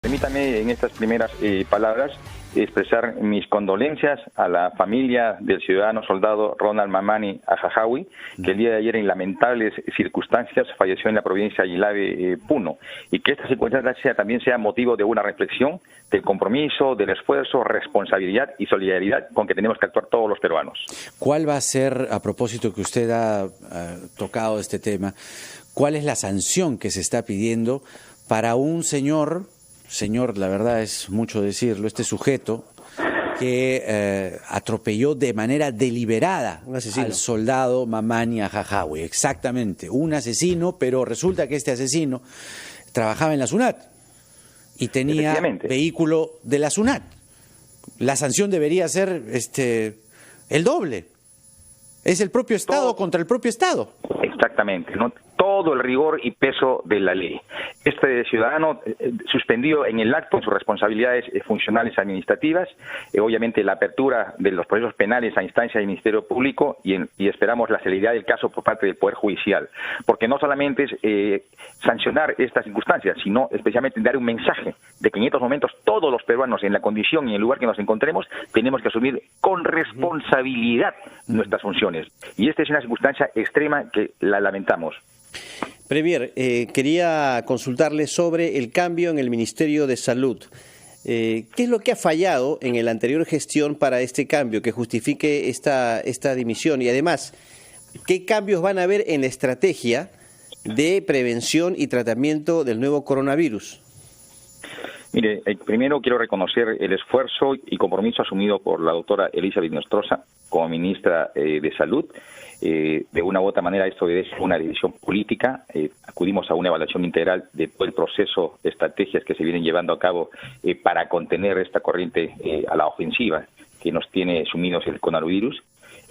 permítame en estas primeras palabras expresar mis condolencias a la familia del ciudadano soldado Ronald Mamani Ajajawi, que el día de ayer en lamentables circunstancias falleció en la provincia de Aguilabe, Puno, y que esta circunstancia también sea motivo de una reflexión del compromiso, del esfuerzo, responsabilidad y solidaridad con que tenemos que actuar todos los peruanos. ¿Cuál va a ser, a propósito que usted ha tocado este tema, cuál es la sanción que se está pidiendo para un señor, la verdad es mucho decirlo, este sujeto que atropelló de manera deliberada al soldado Mamani Ajajawi? Exactamente, un asesino, pero resulta que este asesino trabajaba en la SUNAT y tenía vehículo de la SUNAT. La sanción debería ser el doble. Es el propio Estado contra el propio Estado. Exactamente, ¿no? Todo el rigor y peso de la ley. Este ciudadano suspendido en el acto en sus responsabilidades funcionales administrativas, obviamente la apertura de los procesos penales a instancia del Ministerio Público y esperamos la celeridad del caso por parte del Poder Judicial, porque no solamente es sancionar estas circunstancias, sino especialmente dar un mensaje de que en estos momentos todos los peruanos, en la condición y en el lugar que nos encontremos, tenemos que asumir con responsabilidad nuestras funciones. Y esta es una circunstancia extrema que la lamentamos. Premier, quería consultarle sobre el cambio en el Ministerio de Salud. ¿Qué es lo que ha fallado en la anterior gestión para este cambio que justifique esta dimisión? Y además, ¿qué cambios van a haber en la estrategia de prevención y tratamiento del nuevo coronavirus? Mire, primero quiero reconocer el esfuerzo y compromiso asumido por la doctora Elizabeth Inostroza como ministra de Salud. De una u otra manera esto obedece a una decisión política. Acudimos a una evaluación integral de todo el proceso de estrategias que se vienen llevando a cabo para contener esta corriente a la ofensiva que nos tiene sumidos el coronavirus.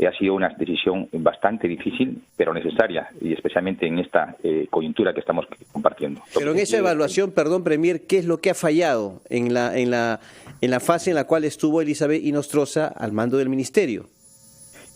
Ha sido una decisión bastante difícil, pero necesaria, y especialmente en esta coyuntura que estamos compartiendo. Pero en esa evaluación, perdón, Premier, ¿qué es lo que ha fallado en la fase en la cual estuvo Elizabeth Inostroza al mando del ministerio?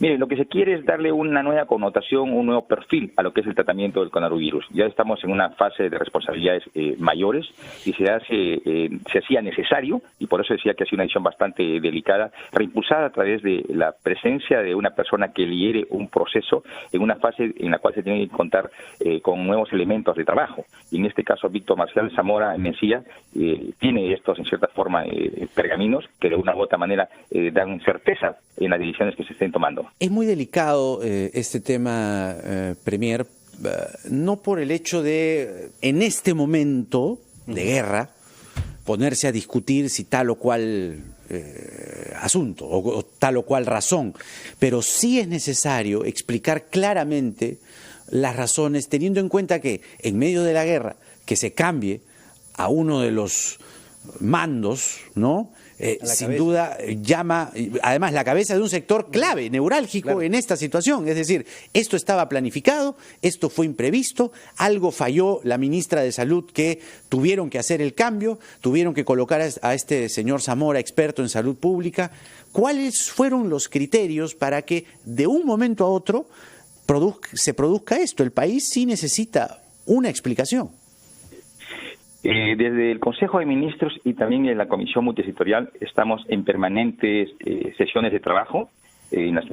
Mire, lo que se quiere es darle una nueva connotación, un nuevo perfil a lo que es el tratamiento del coronavirus. Ya estamos en una fase de responsabilidades mayores y se hacía necesario, y por eso decía que ha sido una decisión bastante delicada, reimpulsada a través de la presencia de una persona que lidere un proceso en una fase en la cual se tiene que contar con nuevos elementos de trabajo. Y en este caso, Víctor Marcial Zamora Mencía tiene estos, en cierta forma, pergaminos que de una u otra manera dan certeza en las decisiones que se estén tomando. Es muy delicado este tema, Premier, no por el hecho de, en este momento de guerra, ponerse a discutir si tal o cual asunto o tal o cual razón, pero sí es necesario explicar claramente las razones, teniendo en cuenta que en medio de la guerra, que se cambie a uno de los mandos, ¿no? Sin duda llama, además, la cabeza de un sector clave, neurálgico en esta situación. Es decir, esto estaba planificado, esto fue imprevisto, algo falló la ministra de Salud que tuvieron que hacer el cambio, tuvieron que colocar a este señor Zamora, experto en salud pública. ¿Cuáles fueron los criterios para que de un momento a otro se produzca esto? El país sí necesita una explicación. Desde el Consejo de Ministros y también en la Comisión Multisectorial estamos en permanentes sesiones de trabajo.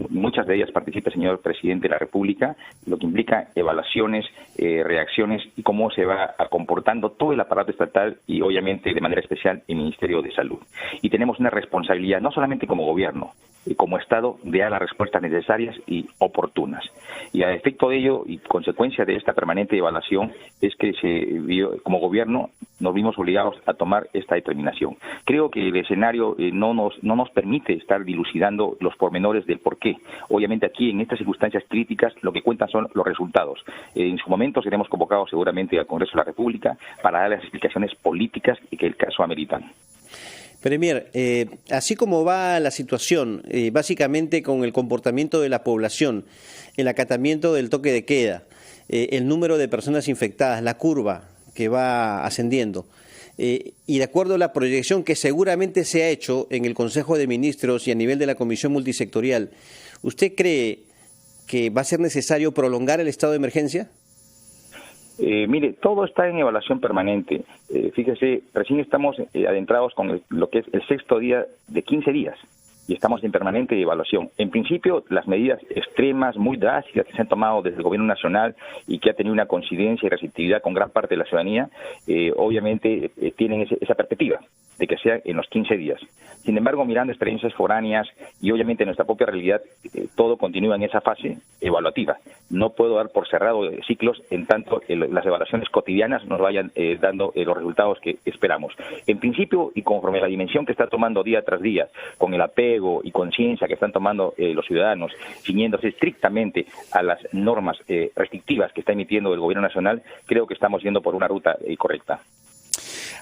Muchas de ellas participa el señor Presidente de la República, lo que implica evaluaciones, reacciones y cómo se va comportando todo el aparato estatal y obviamente de manera especial el Ministerio de Salud. Y tenemos una responsabilidad no solamente como gobierno, como Estado, de dar las respuestas necesarias y oportunas. Y a efecto de ello y consecuencia de esta permanente evaluación es que como gobierno nos vimos obligados a tomar esta determinación. Creo que el escenario no nos permite estar dilucidando los pormenores del por qué. Obviamente aquí en estas circunstancias críticas lo que cuentan son los resultados. En su momento seremos convocados seguramente al Congreso de la República para dar las explicaciones políticas que el caso ameritan. Premier, así como va la situación, básicamente con el comportamiento de la población, el acatamiento del toque de queda, el número de personas infectadas, la curva que va ascendiendo, y de acuerdo a la proyección que seguramente se ha hecho en el Consejo de Ministros y a nivel de la Comisión Multisectorial, ¿usted cree que va a ser necesario prolongar el estado de emergencia? Mire, todo está en evaluación permanente. Fíjese, recién estamos adentrados con lo que es el 6º día de 15 días. Y estamos en permanente evaluación. En principio, las medidas extremas, muy drásticas que se han tomado desde el Gobierno Nacional y que ha tenido una coincidencia y receptividad con gran parte de la ciudadanía, obviamente tienen esa perspectiva de que sea en los 15 días. Sin embargo, mirando experiencias foráneas y obviamente nuestra propia realidad, todo continúa en esa fase evaluativa. No puedo dar por cerrado ciclos en tanto las evaluaciones cotidianas nos vayan dando los resultados que esperamos. En principio, y conforme a la dimensión que está tomando día tras día, con el apego y conciencia que están tomando los ciudadanos, ciñéndose estrictamente a las normas restrictivas que está emitiendo el Gobierno Nacional, creo que estamos yendo por una ruta correcta.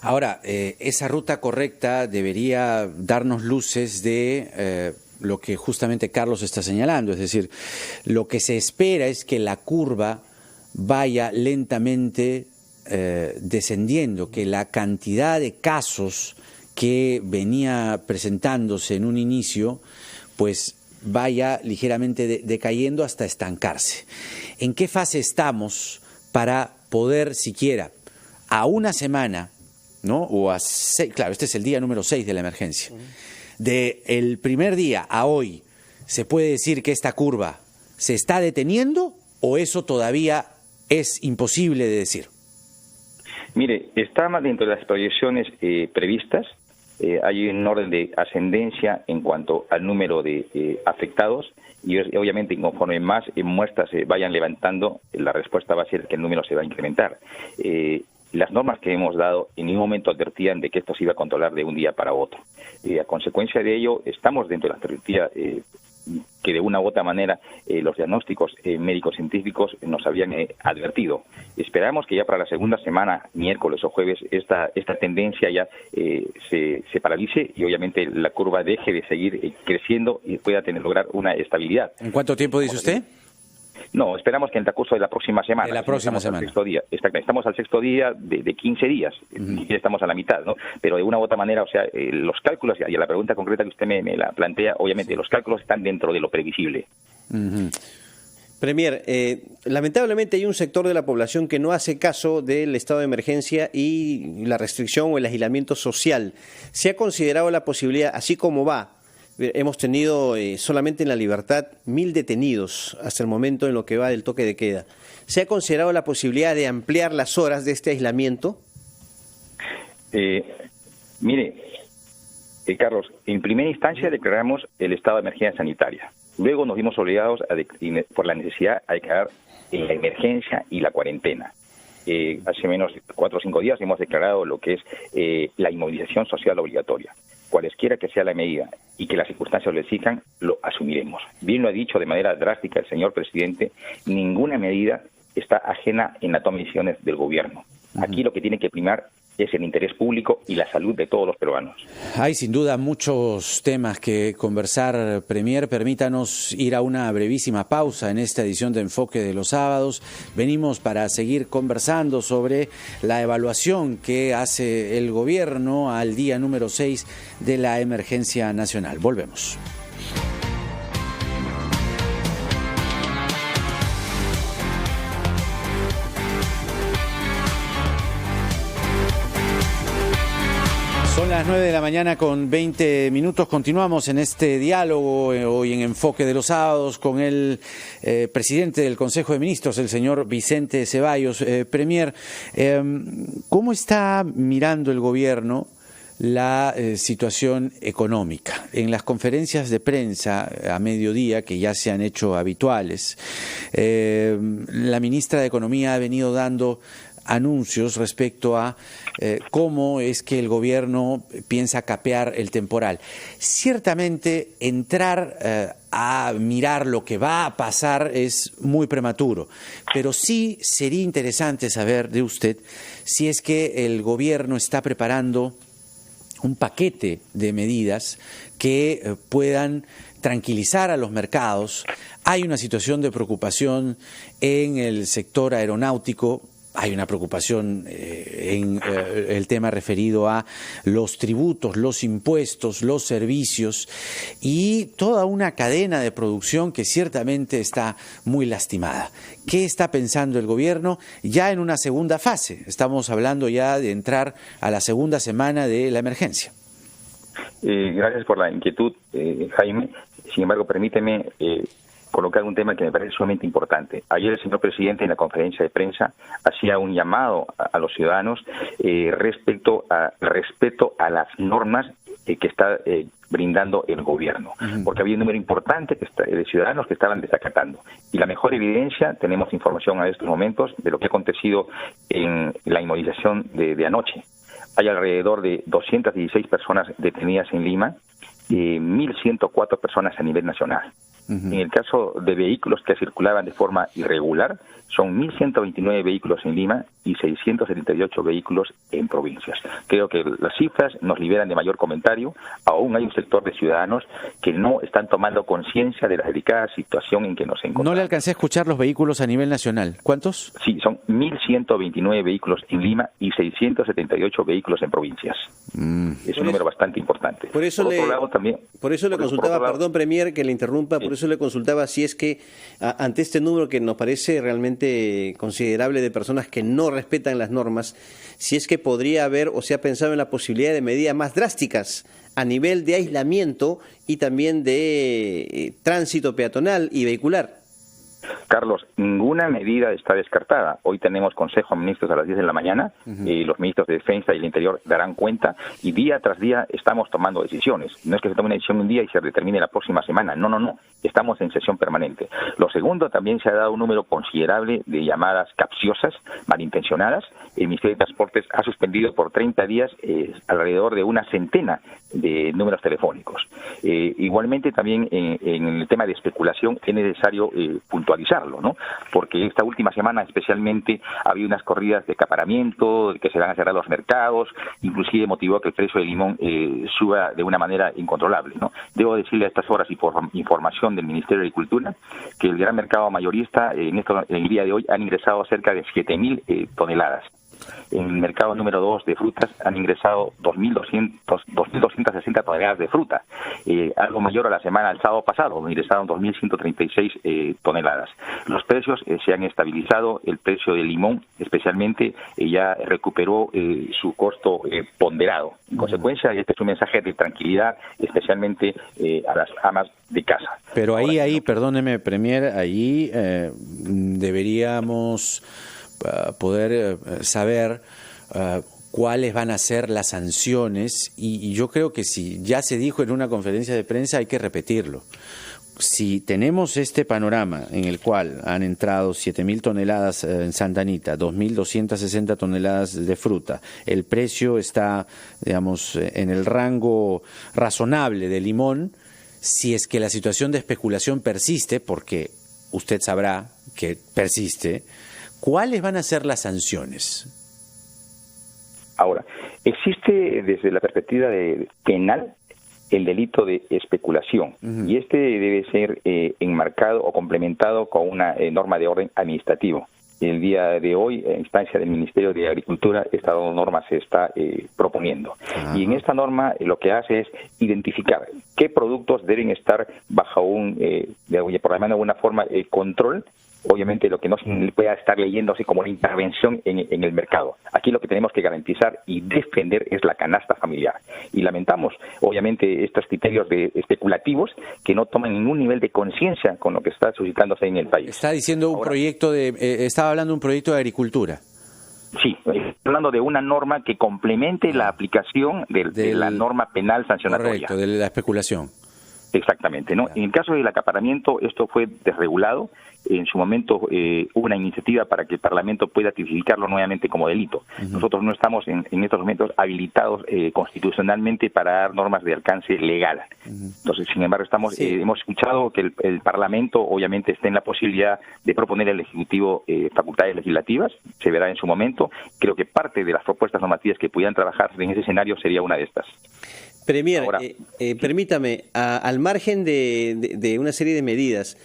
Ahora, esa ruta correcta debería darnos luces de lo que justamente Carlos está señalando, es decir, lo que se espera es que la curva vaya lentamente descendiendo, que la cantidad de casos que venía presentándose en un inicio, pues vaya ligeramente decayendo hasta estancarse. ¿En qué fase estamos para poder siquiera a una semana, ¿no? O a 6, claro, este es el día número 6 de la emergencia. De el primer día a hoy, ¿se puede decir que esta curva se está deteniendo o eso todavía es imposible de decir? Mire, está más dentro de las proyecciones previstas. Hay un orden de ascendencia en cuanto al número de afectados y obviamente conforme más muestras se vayan levantando, la respuesta va a ser que el número se va a incrementar. Las normas que hemos dado en ningún momento advertían de que esto se iba a controlar de un día para otro. A consecuencia de ello, estamos dentro de la perspectiva que de una u otra manera los diagnósticos médicos científicos nos habían advertido. Esperamos que ya para la segunda semana, miércoles o jueves, esta tendencia ya se paralice y obviamente la curva deje de seguir creciendo y pueda lograr una estabilidad. ¿En cuánto tiempo dice usted? No, esperamos que en el transcurso de la próxima semana. De la próxima semana. Al 6º día. Estamos al 6º día de 15 días, y estamos a la mitad, ¿no? Pero de una u otra manera, o sea, los cálculos, y a la pregunta concreta que usted me la plantea, obviamente los cálculos están dentro de lo previsible. Premier, lamentablemente hay un sector de la población que no hace caso del estado de emergencia y la restricción o el aislamiento social. ¿Se ha considerado la posibilidad, así como va? Hemos tenido solamente en La Libertad 1.000 detenidos hasta el momento en lo que va del toque de queda. ¿Se ha considerado la posibilidad de ampliar las horas de este aislamiento? Mire, Carlos, en primera instancia declaramos el estado de emergencia sanitaria. Luego nos vimos obligados por la necesidad a declarar la emergencia y la cuarentena. Hace menos de 4 o 5 días hemos declarado lo que es la inmovilización social obligatoria. Cualesquiera que sea la medida y que las circunstancias lo exijan, lo asumiremos. Bien lo ha dicho de manera drástica el señor presidente, ninguna medida está ajena en la toma de decisiones del gobierno. Aquí lo que tiene que primar es el interés público y la salud de todos los peruanos. Hay sin duda muchos temas que conversar, Premier. Permítanos ir a una brevísima pausa en esta edición de Enfoque de los Sábados. Venimos para seguir conversando sobre la evaluación que hace el gobierno al día número 6 de la emergencia nacional. Volvemos. Son las 9 de la mañana con 20 minutos. Continuamos en este diálogo hoy en Enfoque de los Sábados con el presidente del Consejo de Ministros, el señor Vicente Ceballos. Premier, ¿cómo está mirando el gobierno la situación económica? En las conferencias de prensa a mediodía, que ya se han hecho habituales, la ministra de Economía ha venido dando anuncios respecto a cómo es que el gobierno piensa capear el temporal. Ciertamente entrar a mirar lo que va a pasar es muy prematuro, pero sí sería interesante saber de usted si es que el gobierno está preparando un paquete de medidas que puedan tranquilizar a los mercados. Hay una situación de preocupación en el sector aeronáutico. hay una preocupación en el tema referido a los tributos, los impuestos, los servicios y toda una cadena de producción que ciertamente está muy lastimada. ¿Qué está pensando el gobierno ya en una segunda fase? Estamos hablando ya de entrar a la segunda semana de la emergencia. Gracias por la inquietud, Jaime. Sin embargo, permíteme colocar un tema que me parece sumamente importante. Ayer el señor presidente en la conferencia de prensa hacía un llamado a los ciudadanos respecto a respeto a las normas que está brindando el gobierno, porque había un número importante de ciudadanos que estaban desacatando. Y la mejor evidencia, tenemos información a estos momentos de lo que ha acontecido en la inmovilización de anoche. Hay alrededor de 216 personas detenidas en Lima, 1.104 personas a nivel nacional. En el caso de vehículos que circulaban de forma irregular, son 1.129 vehículos en Lima y 678 vehículos en provincias. Creo que las cifras nos liberan de mayor comentario. Aún hay un sector de ciudadanos que no están tomando conciencia de la delicada situación en que nos encontramos. No le alcancé a escuchar los vehículos a nivel nacional. ¿Cuántos? Sí, son 1.129 vehículos en Lima y 678 vehículos en provincias. Es un número bastante importante. Por eso le consultaba, perdón, Premier, que le interrumpa, por eso le consultaba si es que ante este número que nos parece realmente considerable de personas que no respetan las normas, si es que podría haber o se ha pensado en la posibilidad de medidas más drásticas a nivel de aislamiento y también de tránsito peatonal y vehicular. Carlos, ninguna medida está descartada. Hoy tenemos Consejo de Ministros a las 10 de la mañana, los ministros de Defensa y el Interior darán cuenta y día tras día estamos tomando decisiones. No es que se tome una decisión un día y se determine la próxima semana, no. Estamos en sesión permanente. Lo segundo, también se ha dado un número considerable de llamadas capciosas, malintencionadas. El Ministerio de Transportes ha suspendido por 30 días alrededor de una centena de números telefónicos. Igualmente también en el tema de especulación es necesario puntualizarlo, ¿no? Porque esta última semana especialmente ha habido unas corridas de acaparamiento, que se van a cerrar los mercados, inclusive motivó que el precio del limón suba de una manera incontrolable, ¿no? Debo decirle a estas horas y por información del Ministerio de Agricultura que el gran mercado mayorista en el día de hoy han ingresado cerca de 7.000 toneladas. En el mercado número 2 de frutas han ingresado 2.260 toneladas de fruta, algo mayor a la semana del sábado pasado, ingresaron 2.136 toneladas. Los precios se han estabilizado, el precio del limón especialmente ya recuperó su costo ponderado. En consecuencia, este es un mensaje de tranquilidad, especialmente a las amas de casa. Pero ahí, perdóneme, Premier, ahí deberíamos poder saber cuáles van a ser las sanciones y yo creo que si ya se dijo en una conferencia de prensa hay que repetirlo. Si tenemos este panorama en el cual han entrado 7.000 toneladas en Santa Anita, 2.260 toneladas de fruta, el precio está, digamos, en el rango razonable de limón, si es que la situación de especulación persiste, porque usted sabrá que persiste, ¿cuáles van a ser las sanciones? Ahora, existe desde la perspectiva penal el delito de especulación y este debe ser enmarcado o complementado con una norma de orden administrativo. El día de hoy, en instancia del Ministerio de Agricultura, esta norma se está proponiendo. Y en esta norma lo que hace es identificar qué productos deben estar bajo por llamarlo de alguna forma, control. Obviamente lo que no se pueda estar leyéndose como una intervención en el mercado. Aquí lo que tenemos que garantizar y defender es la canasta familiar. Y lamentamos, obviamente, estos criterios especulativos que no toman ningún nivel de conciencia con lo que está suscitándose en el país. Está diciendo estaba hablando de un proyecto de agricultura. Sí, hablando de una norma que complemente la aplicación de la norma penal sancionatoria. Correcto, de la especulación. Exactamente, ¿no? En el caso del acaparamiento, esto fue desregulado. En su momento hubo una iniciativa para que el Parlamento pueda tipificarlo nuevamente como delito. Nosotros no estamos en estos momentos habilitados constitucionalmente para dar normas de alcance legal. Entonces, sin embargo, hemos escuchado que el Parlamento obviamente está en la posibilidad de proponer al Ejecutivo facultades legislativas. Se verá en su momento. Creo que parte de las propuestas normativas que pudieran trabajar en ese escenario sería una de estas. Premier, permítame, al margen de una serie de medidas,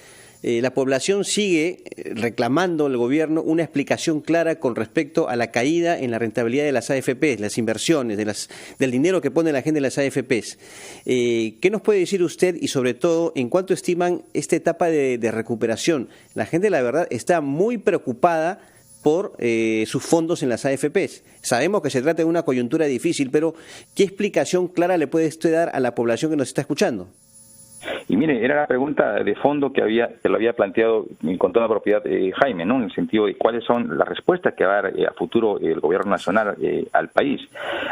La población sigue reclamando al gobierno una explicación clara con respecto a la caída en la rentabilidad de las AFPs, las inversiones, del dinero que pone la gente en las AFPs. ¿Qué nos puede decir usted y sobre todo en cuánto estiman esta etapa de recuperación? La gente, la verdad, está muy preocupada por sus fondos en las AFPs. Sabemos que se trata de una coyuntura difícil, pero ¿qué explicación clara le puede usted dar a la población que nos está escuchando? Y mire, era la pregunta de fondo que lo había planteado con toda propiedad Jaime, ¿no? En el sentido de cuáles son las respuestas que va a dar a futuro el gobierno nacional al país.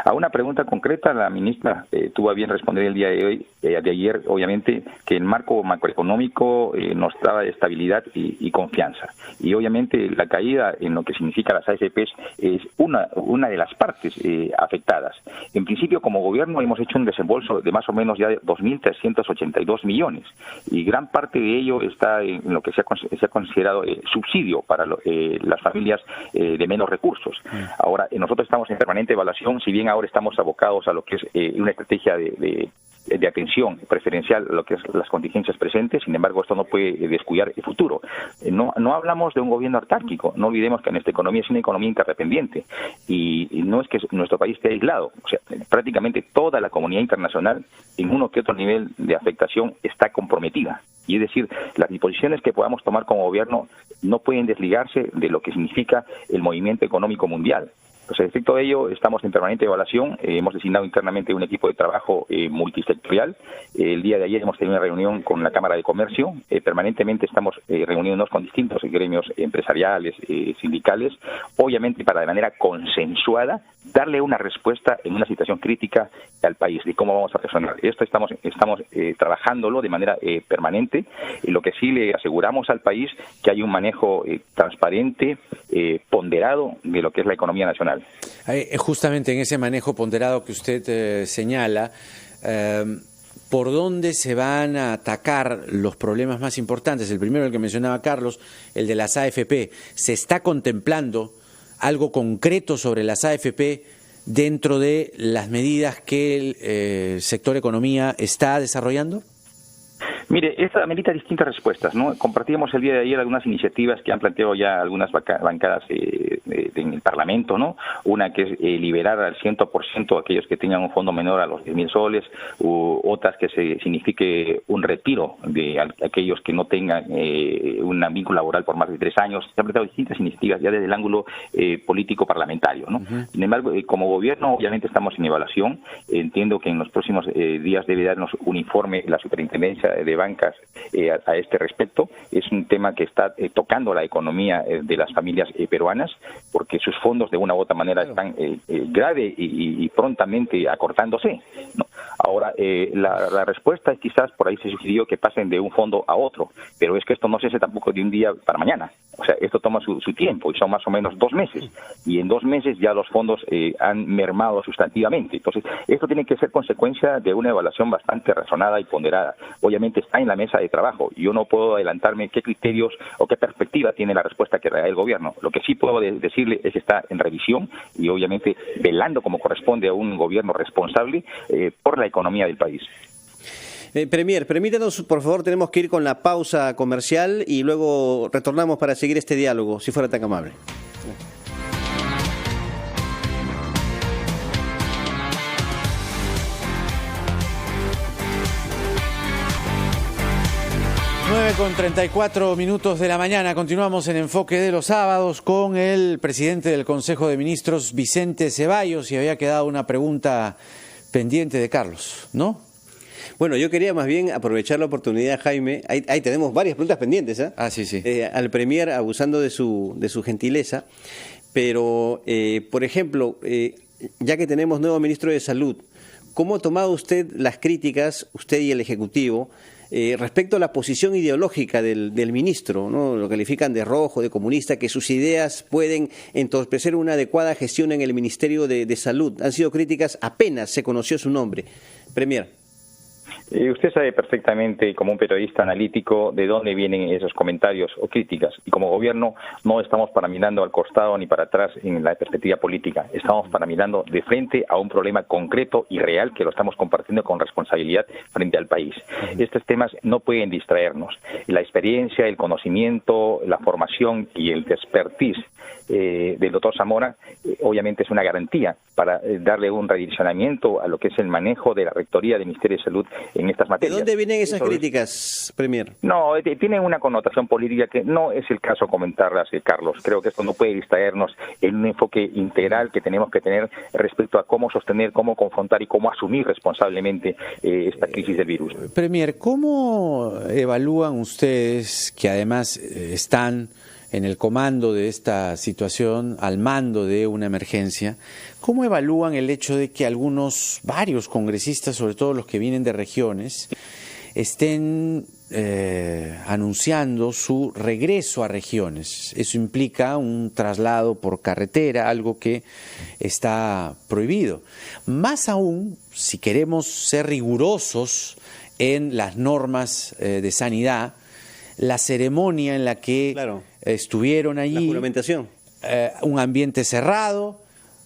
A una pregunta concreta, la ministra tuvo a bien responder el día de ayer, obviamente, que el marco macroeconómico nos daba estabilidad y confianza. Y obviamente la caída en lo que significa las AFPs es una de las partes afectadas. En principio, como gobierno, hemos hecho un desembolso de más o menos ya de 2.382 millones, y gran parte de ello está en lo que se ha considerado subsidio para las familias de menos recursos. Ahora, nosotros estamos en permanente evaluación, si bien ahora estamos abocados a lo que es una estrategia de atención preferencial a lo que es las contingencias presentes. Sin embargo, esto no puede descuidar el futuro. No hablamos de un gobierno autárquico, no olvidemos que nuestra economía es una economía interdependiente y no es que nuestro país esté aislado. O sea, prácticamente toda la comunidad internacional en uno que otro nivel de afectación está comprometida. Y es decir, las disposiciones que podamos tomar como gobierno no pueden desligarse de lo que significa el movimiento económico mundial. Pues, respecto a ello, estamos en permanente evaluación. Hemos designado internamente un equipo de trabajo multisectorial. El día de ayer hemos tenido una reunión con la Cámara de Comercio. Permanentemente estamos reuniéndonos con distintos gremios empresariales, sindicales, obviamente para de manera consensuada darle una respuesta en una situación crítica al país de cómo vamos a reaccionar. Esto estamos trabajándolo de manera permanente. Lo que sí le aseguramos al país que hay un manejo transparente, ponderado de lo que es la economía nacional. Justamente en ese manejo ponderado que usted señala, ¿por dónde se van a atacar los problemas más importantes? El primero, el que mencionaba Carlos, el de las AFP. ¿Se está contemplando algo concreto sobre las AFP dentro de las medidas que el sector economía está desarrollando? Mire, esta amerita distintas respuestas, ¿no? Compartíamos el día de ayer algunas iniciativas que han planteado ya algunas bancadas en el Parlamento, ¿no? Una que es liberar al 100% a aquellos que tengan un fondo menor a los 10.000 soles, u otras que signifique un retiro de aquellos que no tengan un vínculo laboral por más de 3 años. Se han planteado distintas iniciativas ya desde el ángulo político parlamentario, ¿no? Sin embargo, como gobierno, obviamente estamos en evaluación. Entiendo que en los próximos días debe darnos un informe la Superintendencia de Bancas a este respecto. Es un tema que está tocando la economía de las familias peruanas, porque sus fondos de una u otra manera están grave y prontamente acortándose, ¿no? Ahora, la respuesta es quizás por ahí se sugirió que pasen de un fondo a otro, pero es que esto no se hace tampoco de un día para mañana. O sea, esto toma su tiempo y son más o menos 2 meses. Y en 2 meses ya los fondos han mermado sustantivamente. Entonces, esto tiene que ser consecuencia de una evaluación bastante razonada y ponderada. Obviamente está en la mesa de trabajo. Yo no puedo adelantarme qué criterios o qué perspectiva tiene la respuesta que da el gobierno. Lo que sí puedo decirle es que está en revisión y obviamente velando como corresponde a un gobierno responsable por la economía del país. Premier, permítanos, por favor, tenemos que ir con la pausa comercial y luego retornamos para seguir este diálogo, si fuera tan amable. Con 34 minutos de la mañana, continuamos en Enfoque de los Sábados con el presidente del Consejo de Ministros, Vicente Ceballos, y había quedado una pregunta pendiente de Carlos, ¿no? Bueno, yo quería más bien aprovechar la oportunidad, Jaime, ahí tenemos varias preguntas pendientes, ¿eh? Sí. Al Premier, abusando de su gentileza, pero, por ejemplo, ya que tenemos nuevo ministro de Salud, ¿cómo ha tomado usted las críticas, usted y el Ejecutivo, respecto a la posición ideológica del ministro, ¿no? Lo califican de rojo, de comunista, que sus ideas pueden entorpecer una adecuada gestión en el Ministerio de Salud? Han sido críticas apenas se conoció su nombre. Premier. Usted sabe perfectamente, como un periodista analítico, de dónde vienen esos comentarios o críticas. Y como gobierno no estamos para mirando al costado ni para atrás en la perspectiva política. Estamos para mirando de frente a un problema concreto y real que lo estamos compartiendo con responsabilidad frente al país. Estos temas no pueden distraernos. La experiencia, el conocimiento, la formación y el expertise del doctor Zamora obviamente es una garantía para darle un redireccionamiento a lo que es el manejo de la Rectoría del Ministerio de Salud en estas materias. ¿De dónde vienen esas críticas, Premier? No, tienen una connotación política que no es el caso comentarlas, Carlos. Creo que esto no puede distraernos en un enfoque integral que tenemos que tener respecto a cómo sostener, cómo confrontar y cómo asumir responsablemente esta crisis del virus. Premier, ¿cómo evalúan ustedes, que además están en el comando de esta situación, al mando de una emergencia, cómo evalúan el hecho de que varios congresistas, sobre todo los que vienen de regiones, estén anunciando su regreso a regiones? Eso implica un traslado por carretera, algo que está prohibido. Más aún, si queremos ser rigurosos en las normas de sanidad, la ceremonia en la que estuvieron allí, la juramentación, un ambiente cerrado,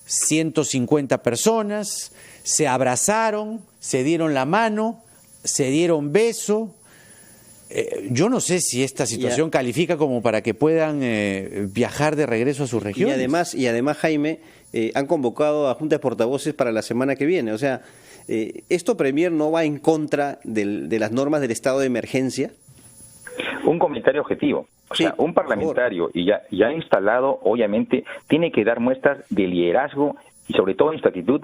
150 personas, se abrazaron, se dieron la mano, se dieron beso. Yo no sé si esta situación califica como para que puedan viajar de regreso a sus regiones. Y además, Jaime, han convocado a juntas de portavoces para la semana que viene. O sea, ¿esto, Premier, no va en contra de las normas del estado de emergencia? Un comentario objetivo. O sea, un parlamentario y ya instalado, obviamente, tiene que dar muestras de liderazgo y, sobre todo, en su actitud,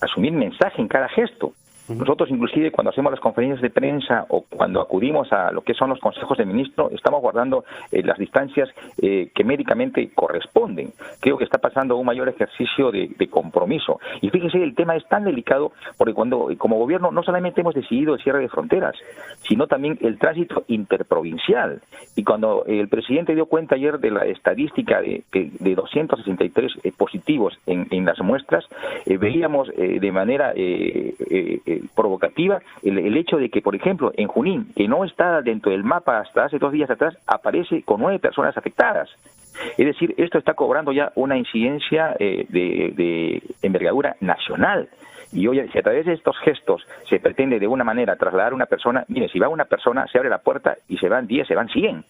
asumir mensaje en cada gesto. Nosotros, inclusive, cuando hacemos las conferencias de prensa o cuando acudimos a lo que son los consejos de ministro, estamos guardando las distancias que médicamente corresponden. Creo que está pasando un mayor ejercicio de compromiso. Y fíjese, el tema es tan delicado porque cuando, como gobierno, no solamente hemos decidido el cierre de fronteras, sino también el tránsito interprovincial. Y cuando el presidente dio cuenta ayer de la estadística de 263 positivos en las muestras, veíamos de manera provocativa el hecho de que, por ejemplo, en Junín, que no está dentro del mapa hasta hace 2 días atrás, aparece con 9 personas afectadas. Es decir, esto está cobrando ya una incidencia de envergadura nacional. Y hoy, si a través de estos gestos se pretende de una manera trasladar a una persona, mire, si va una persona, se abre la puerta y se van 10, se van 100.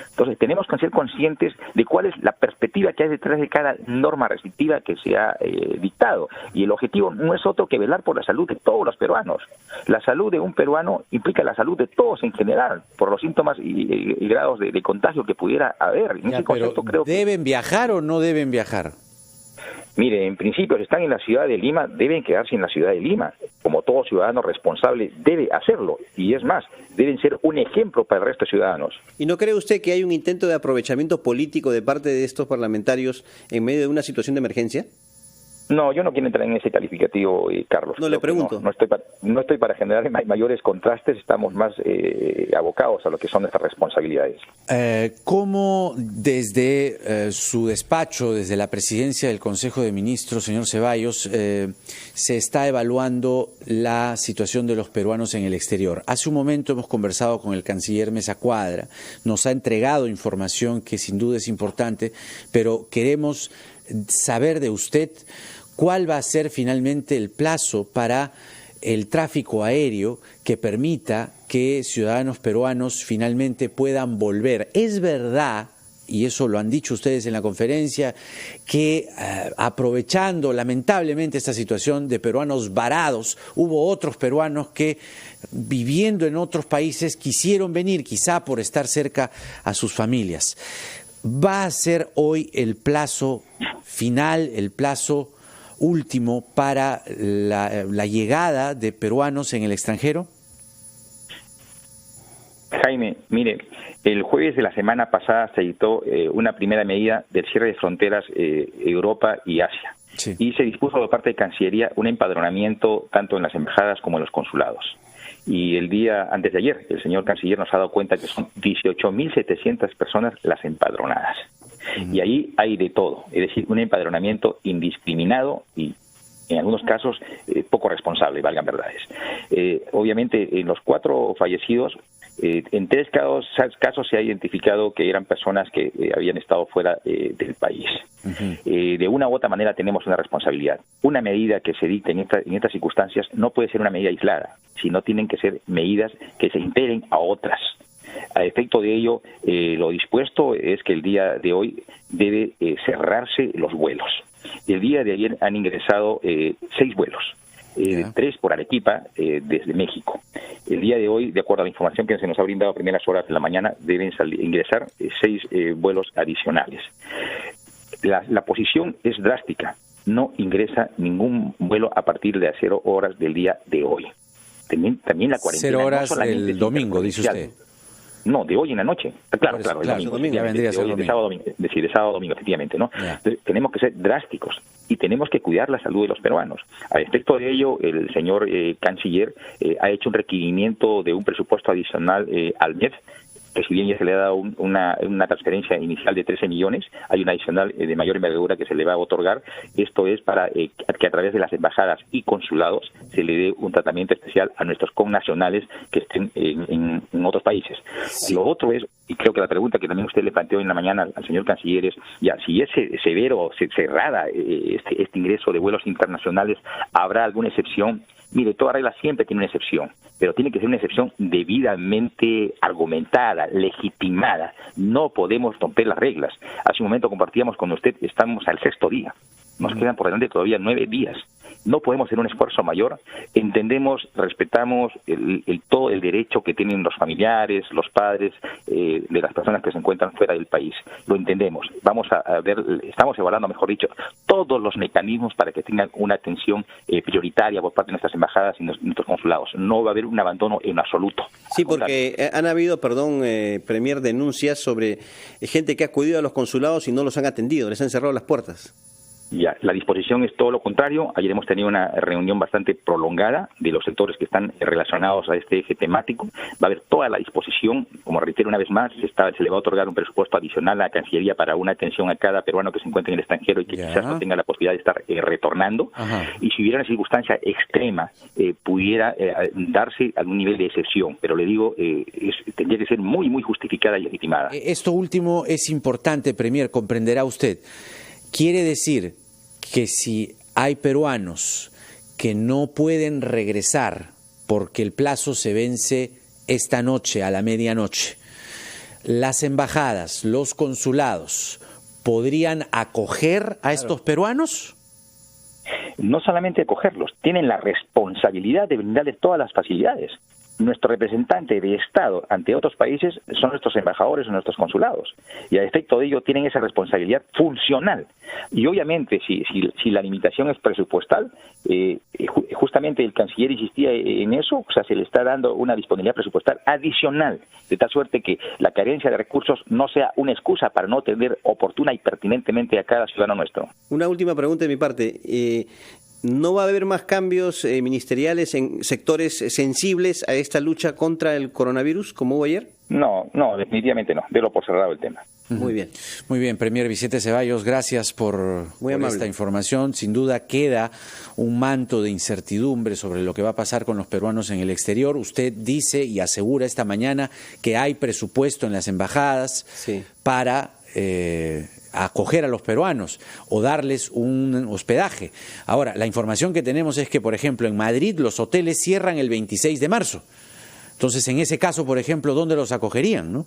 Entonces, tenemos que ser conscientes de cuál es la perspectiva que hay detrás de cada norma restrictiva que se ha dictado. Y el objetivo no es otro que velar por la salud de todos los peruanos. La salud de un peruano implica la salud de todos en general, por los síntomas y grados de contagio que pudiera haber. En ese concepto, creo que ¿deben viajar o no deben viajar? Mire, en principio, si están en la ciudad de Lima, deben quedarse en la ciudad de Lima. Como todo ciudadano responsable debe hacerlo. Y es más, deben ser un ejemplo para el resto de ciudadanos. ¿Y no cree usted que hay un intento de aprovechamiento político de parte de estos parlamentarios en medio de una situación de emergencia? No, yo no quiero entrar en ese calificativo, Carlos. No, le pregunto. No estoy para generar mayores contrastes, estamos más abocados a lo que son nuestras responsabilidades. ¿Cómo desde su despacho, desde la presidencia del Consejo de Ministros, señor Ceballos, se está evaluando la situación de los peruanos en el exterior? Hace un momento hemos conversado con el canciller Mesa Cuadra, nos ha entregado información que sin duda es importante, pero queremos saber de usted cuál va a ser finalmente el plazo para el tráfico aéreo que permita que ciudadanos peruanos finalmente puedan volver. Es verdad, y eso lo han dicho ustedes en la conferencia, que aprovechando lamentablemente esta situación de peruanos varados, hubo otros peruanos que viviendo en otros países quisieron venir, quizá por estar cerca a sus familias. ¿Va a ser hoy el plazo final, el plazo último para la llegada de peruanos en el extranjero? Jaime, mire, el jueves de la semana pasada se dictó una primera medida del cierre de fronteras Europa y Asia. Sí. Y se dispuso por parte de Cancillería un empadronamiento tanto en las embajadas como en los consulados. Y el día antes de ayer, el señor canciller nos ha dado cuenta que son 18.700 personas las empadronadas. Y ahí hay de todo, es decir, un empadronamiento indiscriminado y en algunos casos poco responsable, valgan verdades. Obviamente, en los 4 fallecidos, en 3 casos se ha identificado que eran personas que habían estado fuera del país. De una u otra manera tenemos una responsabilidad. Una medida que se dicte en estas circunstancias no puede ser una medida aislada, sino tienen que ser medidas que se integren a otras. A efecto de ello, lo dispuesto es que el día de hoy debe cerrarse los vuelos. El día de ayer han ingresado 6 vuelos. 3 por Arequipa desde México. El día de hoy, de acuerdo a la información que se nos ha brindado a primeras horas de la mañana, deben ingresar 6 vuelos adicionales. La posición es drástica. No ingresa ningún vuelo a partir de las 0 horas del día de hoy. También la cuarentena. 0 horas del domingo, dice usted. No, de hoy en la noche. Claro, el domingo. Ya vendría a ser domingo. De sábado a domingo, efectivamente, ¿no? Entonces, tenemos que ser drásticos y tenemos que cuidar la salud de los peruanos. A efecto de ello, el señor canciller ha hecho un requerimiento de un presupuesto adicional al MEF, que si bien ya se le ha dado una transferencia inicial de 13 millones, hay una adicional de mayor envergadura que se le va a otorgar. Esto es para que a través de las embajadas y consulados se le dé un tratamiento especial a nuestros connacionales que estén en otros países. Sí. Lo otro es, y creo que la pregunta que también usted le planteó en la mañana al señor canciller es, ya, si es severo, cerrada este ingreso de vuelos internacionales, ¿habrá alguna excepción? Mire, toda regla siempre tiene una excepción, pero tiene que ser una excepción debidamente argumentada, legitimada. No podemos romper las reglas. Hace un momento compartíamos con usted, estamos al 6º día. Nos quedan por delante todavía 9 días. No podemos hacer un esfuerzo mayor. Entendemos, respetamos todo el derecho que tienen los familiares, los padres de las personas que se encuentran fuera del país. Lo entendemos. Vamos a ver, estamos evaluando, mejor dicho, todos los mecanismos para que tengan una atención prioritaria por parte de nuestras embajadas y nuestros consulados. No va a haber un abandono en absoluto. Sí, porque han habido, Premier, denuncias sobre gente que ha acudido a los consulados y no los han atendido, les han cerrado las puertas. Ya, la disposición es todo lo contrario. Ayer hemos tenido una reunión bastante prolongada de los sectores que están relacionados a este eje temático. Va a haber toda la disposición, como reitero una vez más, se le va a otorgar un presupuesto adicional a la Cancillería para una atención a cada peruano que se encuentre en el extranjero y que quizás no tenga la posibilidad de estar retornando. Y si hubiera una circunstancia extrema, pudiera darse algún nivel de excepción, pero le digo, tendría que ser muy, muy justificada y legitimada. Esto último es importante, Premier, comprenderá usted. Quiere decir que si hay peruanos que no pueden regresar porque el plazo se vence esta noche a la medianoche, las embajadas, los consulados, ¿podrían acoger a estos peruanos? No solamente acogerlos, tienen la responsabilidad de brindarles todas las facilidades. Nuestro representante de Estado ante otros países son nuestros embajadores o nuestros consulados, y a efecto de ello tienen esa responsabilidad funcional. Y obviamente si la limitación es presupuestal, justamente el canciller insistía en eso, o sea, se le está dando una disponibilidad presupuestal adicional, de tal suerte que la carencia de recursos no sea una excusa para no atender oportuna y pertinentemente a cada ciudadano nuestro. Una última pregunta de mi parte. ¿No va a haber más cambios ministeriales en sectores sensibles a esta lucha contra el coronavirus como hubo ayer? No, definitivamente no. Delo por cerrado el tema. Muy bien. Muy bien, Premier Vicente Ceballos, gracias por esta información. Sin duda queda un manto de incertidumbre sobre lo que va a pasar con los peruanos en el exterior. Usted dice y asegura esta mañana que hay presupuesto en las embajadas para acoger a los peruanos o darles un hospedaje. Ahora, la información que tenemos es que, por ejemplo, en Madrid los hoteles cierran el 26 de marzo. Entonces, en ese caso, por ejemplo, ¿dónde los acogerían, no?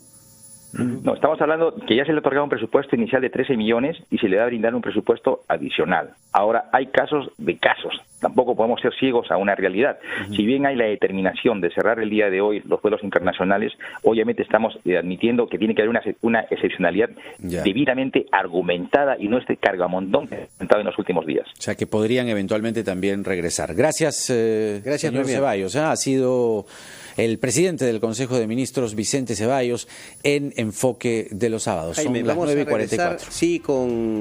No, estamos hablando que ya se le ha otorgado un presupuesto inicial de 13 millones y se le va a brindar un presupuesto adicional. Ahora, hay casos de casos. Tampoco podemos ser ciegos a una realidad. Si bien hay la determinación de cerrar el día de hoy los vuelos internacionales, obviamente estamos admitiendo que tiene que haber una excepcionalidad debidamente argumentada y no este cargamontón presentado en los últimos días. O sea, que podrían eventualmente también regresar. Gracias, señor Ceballos. Ha sido el presidente del Consejo de Ministros, Vicente Ceballos, en Enfoque de los Sábados. Jaime, son las 9:44. Sí, con